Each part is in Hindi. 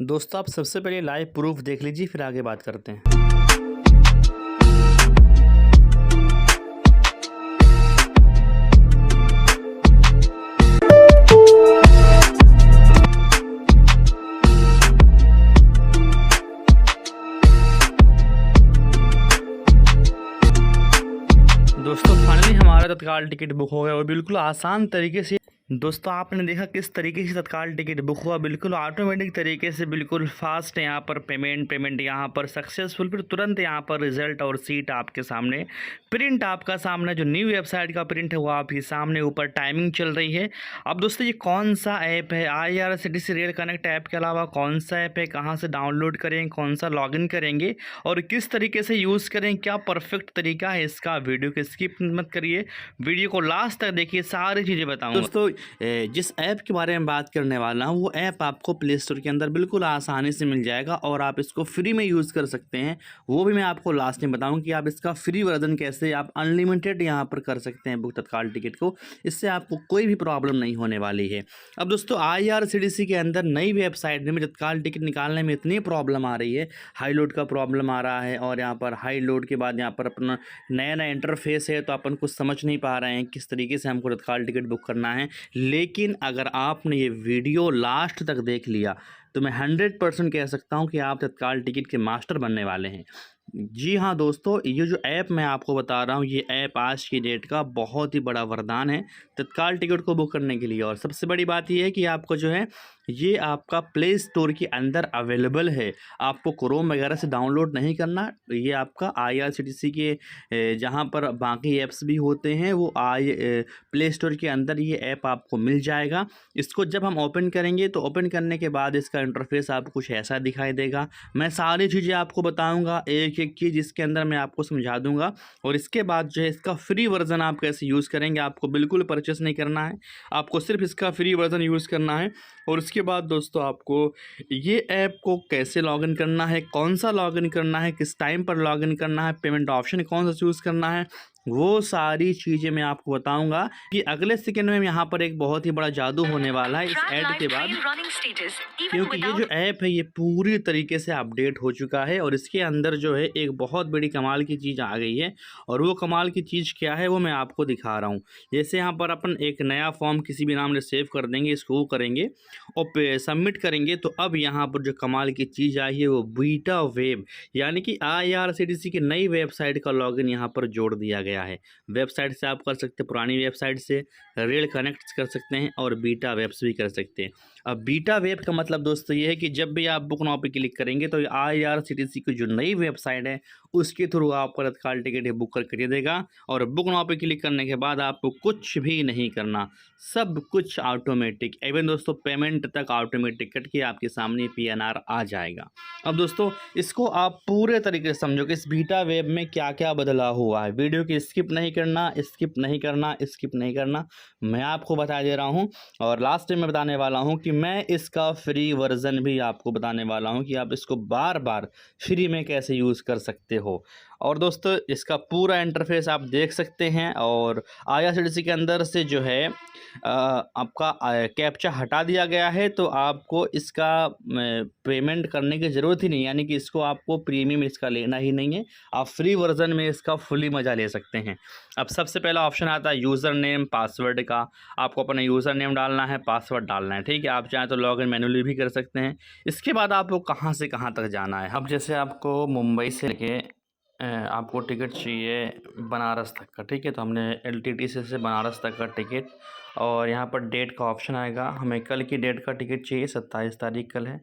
दोस्तों आप सबसे पहले लाइव प्रूफ देख लीजिए, फिर आगे बात करते हैं। दोस्तों फाइनली हमारा तत्काल टिकट बुक हो गया और बिल्कुल आसान तरीके से। दोस्तों आपने देखा किस तरीके से तत्काल टिकट बुक हुआ, बिल्कुल ऑटोमेटिक तरीके से, बिल्कुल फास्ट है। यहाँ पर पेमेंट यहाँ पर सक्सेसफुल, फिर तुरंत यहाँ पर रिजल्ट और सीट आपके सामने, प्रिंट आपका सामने, जो न्यू वेबसाइट का प्रिंट है वो आपके सामने, ऊपर टाइमिंग चल रही है। अब दोस्तों ये कौन सा ऐप है, IRCTC रेल कनेक्ट ऐप के अलावा कौन सा ऐप है, कहाँ से डाउनलोड करें, कौन सा लॉगिन करेंगे और किस तरीके से यूज़ करें, क्या परफेक्ट तरीका है इसका। वीडियो को स्किप मत करिए, वीडियो को लास्ट तक देखिए, सारी चीज़ें बताऊँगा। दोस्तों जिस ऐप के बारे में बात करने वाला हूँ वो ऐप आपको प्ले स्टोर के अंदर बिल्कुल आसानी से मिल जाएगा और आप इसको फ्री में यूज़ कर सकते हैं। वो भी मैं आपको लास्ट में बताऊँ कि आप इसका फ्री वर्जन कैसे आप अनलिमिटेड यहाँ पर कर सकते हैं बुक तत्काल टिकट को। इससे आपको कोई भी प्रॉब्लम नहीं होने वाली है। अब दोस्तों IRCTC के अंदर नई वेबसाइट में तत्काल टिकट निकालने में इतनी प्रॉब्लम आ रही है, हाई लोड का प्रॉब्लम आ रहा है और यहाँ पर हाई लोड के बाद यहाँ पर अपना नया इंटरफेस है, तो अपन कुछ समझ नहीं पा रहे हैं किस तरीके से हमको तत्काल टिकट बुक करना है। लेकिन अगर आपने ये वीडियो लास्ट तक देख लिया तो मैं 100% कह सकता हूँ कि आप तत्काल टिकट के मास्टर बनने वाले हैं। जी हाँ दोस्तों, ये जो ऐप मैं आपको बता रहा हूँ, ये ऐप आज की डेट का बहुत ही बड़ा वरदान है तत्काल टिकट को बुक करने के लिए। और सबसे बड़ी बात ये है कि आपको जो है ये आपका प्ले स्टोर के अंदर अवेलेबल है, आपको क्रोम वगैरह से डाउनलोड नहीं करना। ये आपका IRCTC के जहाँ पर बाकी ऐप्स भी होते हैं वो प्ले स्टोर के अंदर ये ऐप आपको मिल जाएगा। इसको जब हम ओपन करेंगे तो ओपन करने के बाद इसका इंटरफेस आपको कुछ ऐसा दिखाई देगा। मैं सारी चीज़ें आपको बताऊँगा, एक एक चीज़ इसके अंदर मैं आपको समझा दूँगा। और इसके बाद जो है इसका फ्री वर्जन आप कैसे यूज़ करेंगे, आपको बिल्कुल परचेस नहीं करना है, आपको सिर्फ इसका फ्री वर्जन यूज़ करना है। और उसके बाद दोस्तों आपको ये ऐप को कैसे लॉगिन करना है, कौन सा लॉगिन करना है, किस टाइम पर लॉगिन करना है, पेमेंट ऑप्शन कौन सा चूज़ करना है, वो सारी चीज़ें मैं आपको बताऊंगा कि अगले सेकंड में यहाँ पर एक बहुत ही बड़ा जादू होने वाला है इस ऐड के बाद। क्योंकि ये जो ऐप है ये पूरी तरीके से अपडेट हो चुका है और इसके अंदर जो है एक बहुत बड़ी कमाल की चीज़ आ गई है। और वो कमाल की चीज़ क्या है वो मैं आपको दिखा रहा हूँ। जैसे यहाँ पर अपन एक नया फॉर्म किसी भी नाम से सेव कर देंगे, इसको वो करेंगे और सबमिट करेंगे, तो अब यहाँ पर जो कमाल की चीज़ आई है वो बीटा वेब, यानी कि IRCTC की नई वेबसाइट का लॉगिन यहाँ पर जोड़ दिया गया है। वेबसाइट से आप कर सकते हैं, पुरानी वेबसाइट से रेल कनेक्ट कर सकते हैं और बीटा वेब्स भी कर सकते हैं। अब बीटा वेब का मतलब दोस्तों ये है कि जब भी आप बुक नाउ पे क्लिक करेंगे तो IRCTC की जो नई वेबसाइट है उसके थ्रू आपको तत्काल टिकट बुक करके देगा। और बुक नाउ पे क्लिक करने के बाद आपको कुछ भी नहीं करना, सब कुछ ऑटोमेटिक, इवन दोस्तों पेमेंट तक ऑटोमेटिक कट के आपके सामने PNR आ जाएगा। अब दोस्तों इसको आप पूरे तरीके से समझो कि इस बीटा वेब में क्या क्या बदलाव हुआ है। वीडियो की स्किप नहीं करना, स्किप नहीं करना, स्किप नहीं करना, मैं आपको बता दे रहा हूँ। और लास्ट में बताने वाला हूँ कि मैं इसका फ्री वर्जन भी आपको बताने वाला हूँ कि आप इसको बार बार फ्री में कैसे यूज़ कर सकते हो। और दोस्तों इसका पूरा इंटरफेस आप देख सकते हैं। और IRCTC के अंदर से जो है आपका कैप्चा हटा दिया गया है, तो आपको इसका पेमेंट करने की ज़रूरत ही नहीं, यानी कि इसको आपको प्रीमियम इसका लेना ही नहीं है, आप फ्री वर्जन में इसका फुली मज़ा ले सकते हैं। अब सबसे पहला ऑप्शन आता है यूज़र नेम पासवर्ड का। आपको अपना यूज़र नेम डालना है, पासवर्ड डालना है, ठीक है। आप चाहें तो लॉगिन मैन्युअली भी कर सकते हैं। इसके बाद आपको कहाँ से कहाँ तक जाना है। अब जैसे आपको मुंबई से लेके आपको टिकट चाहिए बनारस तक का, ठीक है। तो हमने LTTC से बनारस तक का टिकट, और यहाँ पर डेट का ऑप्शन आएगा। हमें कल की डेट का टिकट चाहिए, 27 तारीख कल है।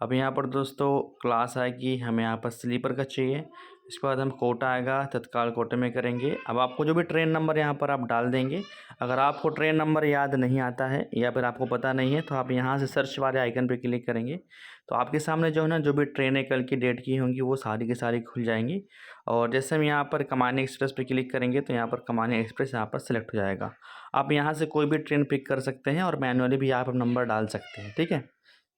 अब यहाँ पर दोस्तों क्लास आएगी, हमें यहाँ पर स्लीपर का चाहिए। इसके बाद हम कोटा आएगा, तत्काल कोटे में करेंगे। अब आपको जो भी ट्रेन नंबर यहाँ पर आप डाल देंगे। अगर आपको ट्रेन नंबर याद नहीं आता है या फिर आपको पता नहीं है तो आप यहाँ से सर्च वाले आइकन पे क्लिक करेंगे, तो आपके सामने जो है ना, जो भी ट्रेनें कल की डेट की होंगी वो सारी की सारी खुल जाएंगी। और जैसे हम यहाँ पर कमानी एक्सप्रेस पे क्लिक करेंगे तो यहाँ पर कमानी एक्सप्रेस यहाँ पर सेलेक्ट हो जाएगा। आप यहाँ से कोई भी ट्रेन पिक कर सकते हैं और मैनुअली भी आप नंबर डाल सकते हैं, ठीक है।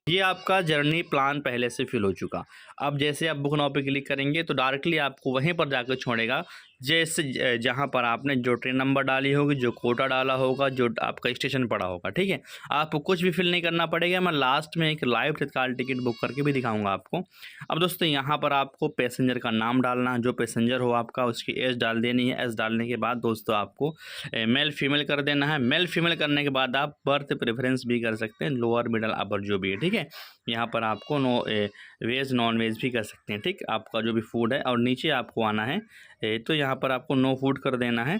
ये आपका जर्नी प्लान पहले से फिल हो चुका। अब जैसे आप बुक नाउ पे क्लिक करेंगे तो डायरेक्टली आपको वहीं पर जाकर छोड़ेगा जैसे जहाँ पर आपने जो ट्रेन नंबर डाली होगी, जो कोटा डाला होगा, जो आपका स्टेशन पड़ा होगा, ठीक है। आपको कुछ भी फिल नहीं करना पड़ेगा। मैं लास्ट में एक लाइव तत्काल टिकट बुक करके भी दिखाऊंगा आपको। अब दोस्तों यहाँ पर आपको पैसेंजर का नाम डालना है, जो पैसेंजर हो आपका उसकी एज डाल देनी है। एज डालने के बाद दोस्तों आपको मेल फीमेल कर देना है। मेल फीमेल करने के बाद आप बर्थ प्रेफरेंस भी कर सकते हैं, लोअर मिडल अपर जो भी है, ठीक है। यहाँ पर आपको वेज नॉन वेज भी कर सकते हैं, ठीक, आपका जो भी फूड है। और नीचे आपको आना है तो यहाँ पर आपको नो फूड कर देना है।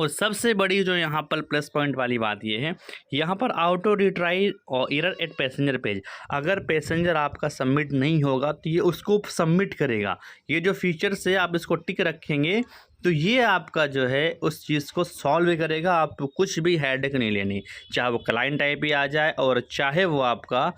और सबसे बड़ी जो यहाँ पर प्लस पॉइंट वाली बात ये है, यहाँ पर ऑटो रिट्राई और एरर एट पैसेंजर पेज, अगर पैसेंजर आपका सबमिट नहीं होगा तो ये उसको सबमिट करेगा। ये जो फीचर्स है आप इसको टिक रखेंगे तो ये आपका जो है उस चीज़ को सॉल्व करेगा। आपको कुछ भी हेडेक नहीं लेनी, चाहे वो क्लाइंट टाइप ही आ जाए और चाहे वो आपका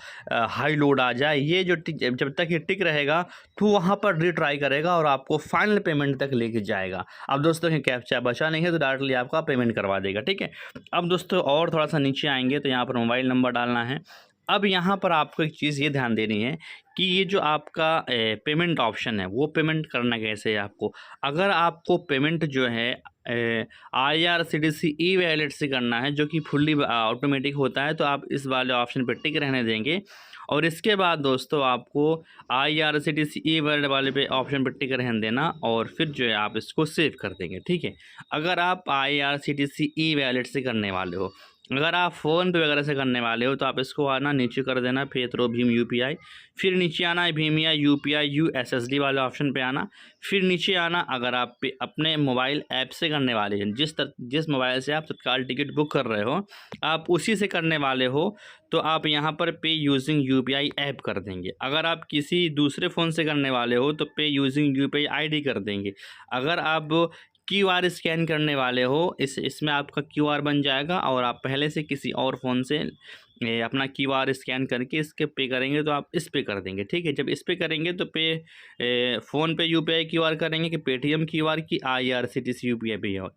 हाई लोड आ जाए। ये जो जब तक ये टिक रहेगा तो वहाँ पर रीट्राई करेगा और आपको फाइनल पेमेंट तक लेके जाएगा। अब दोस्तों ये कैप्चा बचा नहीं है तो डायरेक्टली आपका पेमेंट करवा देगा, ठीक है। अब दोस्तों और थोड़ा सा नीचे आएंगे तो यहाँ पर मोबाइल नंबर डालना है। अब यहाँ पर आपको एक चीज़ ये ध्यान देनी है कि ये जो आपका पेमेंट ऑप्शन है वो पेमेंट करना कैसे है आपको। अगर आपको पेमेंट जो है IRCTC ई वैलेट से करना है, जो कि फुल्ली ऑटोमेटिक होता है, तो आप इस वाले ऑप्शन पर टिक रहने देंगे। और इसके बाद दोस्तों आपको IRCTC ई वैलेट वाले पे ऑप्शन पर टिक रहने देना और फिर जो है आप इसको सेव कर देंगे, ठीक है। अगर आप IRCTC ई वैलेट से करने वाले हो, अगर आप फ़ोन पे वगैरह से करने वाले हो तो आप इसको आना नीचे कर देना पे थ्रू भीम UPI, फिर नीचे आना है भीम या UPI USSD वाले ऑप्शन पे आना, फिर नीचे आना। अगर आप अपने मोबाइल ऐप से करने वाले हैं, जिस मोबाइल से आप तत्काल टिकट बुक कर रहे हो आप उसी से करने वाले हो तो आप यहाँ पर पे यूजिंग UPI ऐप कर देंगे। अगर आप किसी दूसरे फ़ोन से करने वाले हो तो पे यूजिंग UPI ID कर देंगे। अगर आप QR स्कैन करने वाले हो इसमें आपका QR बन जाएगा और आप पहले से किसी और फ़ोन से अपना QR स्कैन करके इसके पे करेंगे तो आप इस पे कर देंगे, ठीक है। जब इस पे करेंगे तो फ़ोन पे UPI QR करेंगे कि पेटीएम QR की IRCTC UPI पे हो,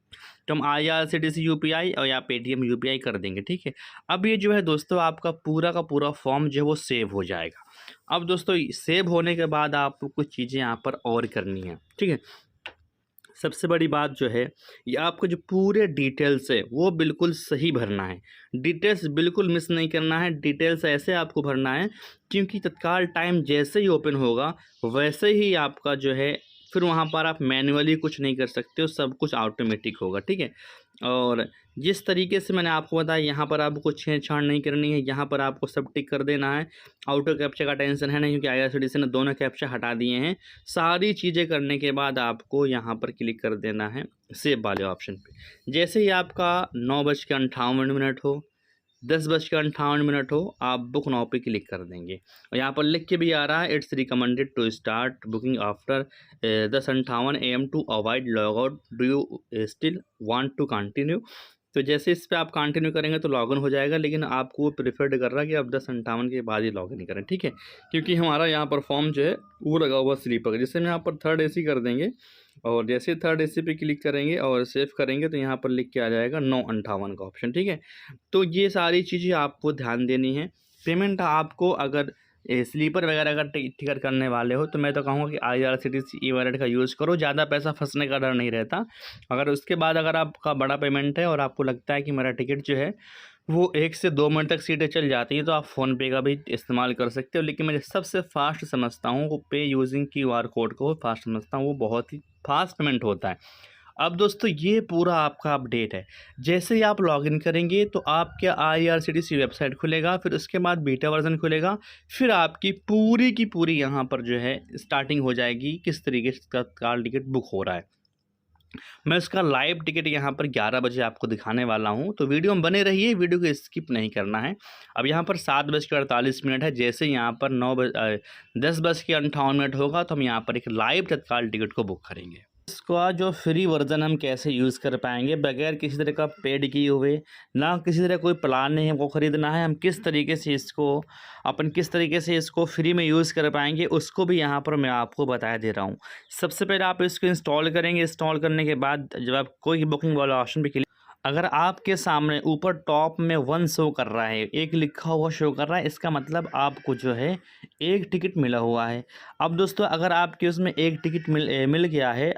तो हम IRCTC UPI और या पेटीएम UPI कर देंगे, ठीक है। अब ये जो है दोस्तों आपका पूरा का पूरा फॉर्म जो है वो सेव हो जाएगा। अब दोस्तों सेव होने के बाद आपको कुछ चीज़ें यहाँ पर और करनी है, ठीक है। सबसे बड़ी बात जो है ये आपको जो पूरे डिटेल्स है वो बिल्कुल सही भरना है। डिटेल्स बिल्कुल मिस नहीं करना है। डिटेल्स ऐसे आपको भरना है क्योंकि तत्काल टाइम जैसे ही ओपन होगा वैसे ही आपका जो है फिर वहाँ पर आप मैन्युअली कुछ नहीं कर सकते हो, सब कुछ ऑटोमेटिक होगा, ठीक है। और जिस तरीके से मैंने आपको बताया यहाँ पर आपको छेड़छाड़ नहीं करनी है, यहाँ पर आपको सब टिक कर देना है। ऑटो कैप्चा का टेंशन है नहीं क्योंकि IRCTC ने दोनों कैप्चा हटा दिए हैं। सारी चीज़ें करने के बाद आपको यहाँ पर क्लिक कर देना है सेव वाले ऑप्शन पे। जैसे ही आपका 9:58 हो, 10:58 हो, आप बुक नाउ पे क्लिक कर देंगे और यहाँ पर लिख के भी आ रहा है it's recommended to start booking after 10:58 AM to avoid log out, do you still want to continue. तो जैसे इस पर आप कंटिन्यू करेंगे तो लॉगिन हो जाएगा, लेकिन आपको वो प्रेफर्ड कर रहा है कि आप 10:58 के बाद ही लॉगिन करें, ठीक है। क्योंकि हमारा यहाँ पर फॉर्म जो है वो लगा हुआ स्लीपर, जिससे हम यहाँ पर थर्ड AC कर देंगे और जैसे थर्ड AC पे क्लिक करेंगे और सेव करेंगे तो यहाँ पर लिख के आ जाएगा 9:58 का ऑप्शन, ठीक है। तो ये सारी चीज़ें आपको ध्यान देनी है। पेमेंट आपको अगर स्लीपर वगैरह अगर टिकट करने वाले हो तो मैं तो कहूँगा कि IRCTC ई वैलेट का यूज़ करो, ज़्यादा पैसा फंसने का डर नहीं रहता। अगर उसके बाद अगर आपका बड़ा पेमेंट है और आपको लगता है कि मेरा टिकट जो है वो 1 से 2 मिनट तक सीटें चल जाती हैं तो आप फ़ोनपे का भी इस्तेमाल कर सकते हो। लेकिन मैं सबसे फास्ट समझता हूँ वो पे यूजिंग QR कोड को फास्ट समझता हूँ, वो बहुत ही फास्ट पेमेंट होता है। अब दोस्तों ये पूरा आपका अपडेट है। जैसे ही आप लॉगिन करेंगे तो आपके IRCTC वेबसाइट खुलेगा, फिर उसके बाद बीटा वर्जन खुलेगा, फिर आपकी पूरी की पूरी यहाँ पर जो है स्टार्टिंग हो जाएगी किस तरीके से तत्काल टिकट बुक हो रहा है। मैं इसका लाइव टिकट यहाँ पर 11 बजे आपको दिखाने वाला हूँ, तो वीडियो में बने रहिए, वीडियो को स्किप नहीं करना है। अब यहाँ पर 7:48 है। जैसे यहाँ पर 10:58 होगा तो हम यहाँ पर एक लाइव तत्काल टिकट को बुक करेंगे। इसका जो फ्री वर्जन हम कैसे यूज़ कर पाएंगे बगैर किसी तरह का पेड किए हुए, ना किसी तरह कोई प्लान नहीं हमको ख़रीदना है, हम किस तरीके से इसको फ्री में यूज़ कर पाएंगे उसको भी यहाँ पर मैं आपको बता दे रहा हूँ। सबसे पहले आप इसको इंस्टॉल करेंगे। इंस्टॉल करने के बाद जब आप कोई बुकिंग वाला ऑप्शन पे क्लिक, अगर आपके सामने ऊपर टॉप में 1 शो कर रहा है, 1 लिखा हुआ शो कर रहा है, इसका मतलब आपको जो है 1 टिकट मिला हुआ है। अब दोस्तों अगर आपके उसमें 1 टिकट मिल गया है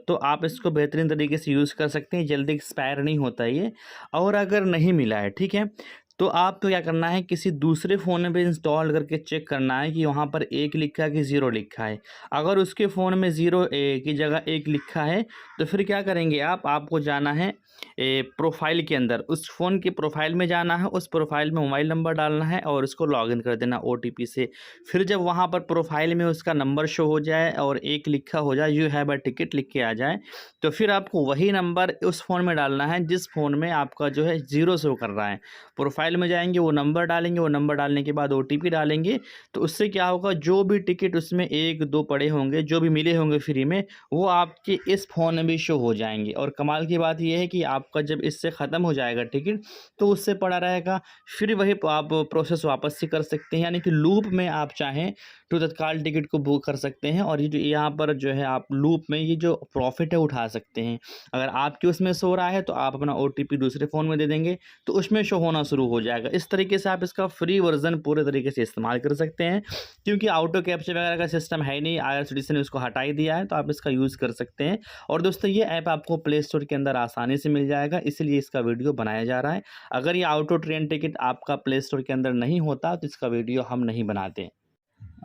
तो आप इसको बेहतरीन तरीके से यूज़ कर सकते हैं, जल्दी एक्सपायर नहीं होता ये। और अगर नहीं मिला है, ठीक है, तो आपको क्या करना है, किसी दूसरे फ़ोन में इंस्टॉल करके चेक करना है कि वहाँ पर 1 लिखा है कि 0 लिखा है। अगर उसके फ़ोन में 0 की जगह 1 लिखा है, तो फिर क्या करेंगे आपको जाना है प्रोफ़ाइल के अंदर, उस फ़ोन के प्रोफ़ाइल में जाना है, उस प्रोफ़ाइल में मोबाइल नंबर डालना है और उसको लॉगिन कर देना ओटीपी से। फिर जब वहाँ पर प्रोफ़ाइल में उसका नंबर शो हो जाए और 1 लिखा हो जाए, यू हैव अ टिकट लिख के आ जाए, तो फिर आपको वही नंबर उस फ़ोन में डालना है जिस फ़ोन में आपका जो है 0 शो कर रहा है। प्रोफ़ाइल में जाएँगे, वो नंबर डालेंगे, वो नंबर डालने के बाद ओटीपी डालेंगे, तो उससे क्या होगा, जो भी टिकट उसमें 1-2 पड़े होंगे, जो भी मिले होंगे फ्री में, वो आपके इस फ़ोन में भी शो हो जाएँगे। और कमाल की बात ये है कि आपका जब इससे ख़त्म हो जाएगा टिकट, तो उससे पड़ा रहेगा, फिर वही आप प्रोसेस वापस से कर सकते हैं, यानी कि लूप में आप चाहें तो तत्काल टिकट को बुक कर सकते हैं और ये जो यहाँ पर जो है आप लूप में ये जो प्रॉफ़िट है उठा सकते हैं। अगर आपके उसमें शो रहा है तो आप अपना ओटीपी दूसरे फ़ोन में दे देंगे, तो उसमें शो होना शुरू हो जाएगा। इस तरीके से आप इसका फ्री वर्ज़न पूरे तरीके से इस्तेमाल कर सकते हैं, क्योंकि ऑटो कैप्चर वगैरह का सिस्टम है नहीं, आईआरसीटीसी ने उसको हटा ही दिया है, तो आप इसका यूज़ कर सकते हैं। और दोस्तों ये ऐप आपको प्ले स्टोर के अंदर आसानी से मिल जाएगा, इसलिए इसका वीडियो बनाया जा रहा है। अगर ये ऑटो ट्रेन टिकट आपका प्ले स्टोर के अंदर नहीं होता तो इसका वीडियो हम नहीं बनाते।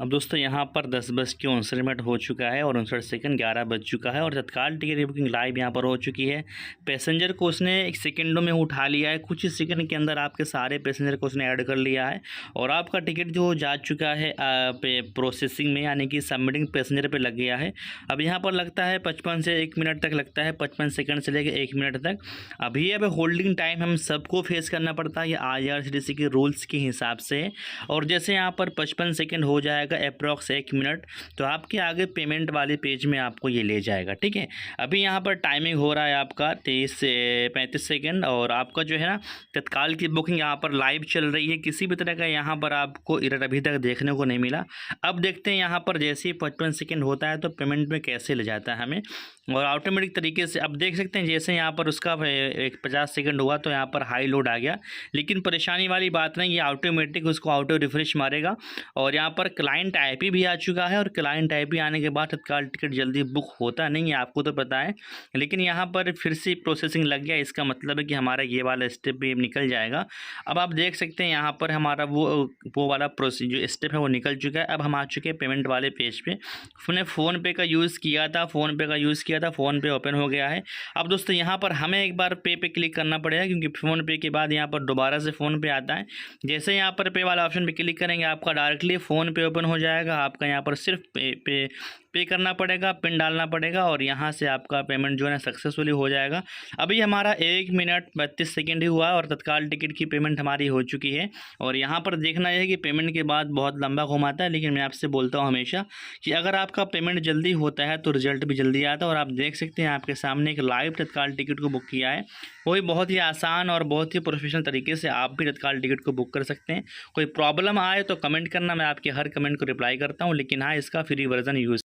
अब दोस्तों यहाँ पर 10:59 हो चुका है और 59 सेकंड 11 बज चुका है और तत्काल टिकट की बुकिंग लाइव यहाँ पर हो चुकी है। पैसेंजर को उसने एक सेकंडों में उठा लिया है, कुछ ही सेकंड के अंदर आपके सारे पैसेंजर को उसने ऐड कर लिया है और आपका टिकट जो जा चुका है प्रोसेसिंग में, यानी कि सबमिटिंग पैसेंजर पे लग गया है। अब यहाँ पर लगता है 55 से 1 मिनट तक लगता है, 55 सेकंड से लेकर 1 मिनट तक। अभी अब होल्डिंग टाइम हम सबको फेस करना पड़ता है, ये आईआरसीटीसी के रूल्स के हिसाब से। और जैसे यहाँ पर 55 सेकंड हो जाएगा अप्रॉक्स 1 मिनट, तो आपके आगे पेमेंट वाले पेज में आपको ये ले जाएगा, ठीक है। अभी यहाँ पर टाइमिंग हो रहा है आपका 23 से 35 सेकंड और आपका जो है ना तत्काल की बुकिंग यहाँ पर लाइव चल रही है। किसी भी तरह का यहाँ पर आपको एरर अभी तक देखने को नहीं मिला। अब देखते हैं यहाँ पर जैसे ही 55 सेकंड होता है तो पेमेंट में कैसे ले जाता है हमें, और ऑटोमेटिक तरीके से अब देख सकते हैं जैसे यहाँ पर उसका एक 50 सेकंड हुआ तो यहाँ पर हाई लोड आ गया। लेकिन परेशानी वाली बात नहीं, ये ऑटोमेटिक उसको ऑटो रिफ्रेश मारेगा और यहाँ पर क्लाइंट आईपी भी आ चुका है और क्लाइंट आईपी आने के बाद तत्काल टिकट जल्दी बुक होता नहीं है, आपको तो पता है। लेकिन यहाँ पर फिर से प्रोसेसिंग लग गया, इसका मतलब है कि हमारा ये वाला स्टेप भी निकल जाएगा। अब आप देख सकते हैं यहाँ पर हमारा वो वाला प्रोसेस जो स्टेप है वो निकल चुका है। अब हम आ चुके हैं पेमेंट वाले पेज पे। हमने फ़ोनपे का यूज़ किया था, फ़ोनपे ओपन हो गया है। अब दोस्तों यहाँ पर हमें एक बार पे क्लिक करना पड़ेगा, क्योंकि फ़ोनपे के बाद यहाँ पर दोबारा से फ़ोनपे आता है। जैसे यहाँ पर पे वाला ऑप्शन पे क्लिक करेंगे आपका डायरेक्टली फ़ोनपे ओपन हो जाएगा। आपका यहाँ पर सिर्फ पे करना पड़ेगा, पिन डालना पड़ेगा और यहाँ से आपका पेमेंट जो है ना सक्सेसफुली हो जाएगा। अभी हमारा 1 मिनट 32 सेकंड ही हुआ है और तत्काल टिकट की पेमेंट हमारी हो चुकी है। और यहाँ पर देखना है कि पेमेंट के बाद बहुत लंबा घुमाता है, लेकिन मैं आपसे बोलता हूँ हमेशा कि अगर आपका पेमेंट जल्दी होता है तो रिजल्ट भी जल्दी आता है। और आप देख सकते हैं आपके सामने एक लाइव तत्काल टिकट को बुक किया है, वो भी बहुत ही आसान और बहुत ही प्रोफेशनल तरीके से आप भी तत्काल टिकट को बुक कर सकते हैं। कोई प्रॉब्लम आए तो कमेंट करना, मैं आपके हर कमेंट को रिप्लाई करता हूँ। लेकिन हाँ, इसका फ्री वर्जन यूज़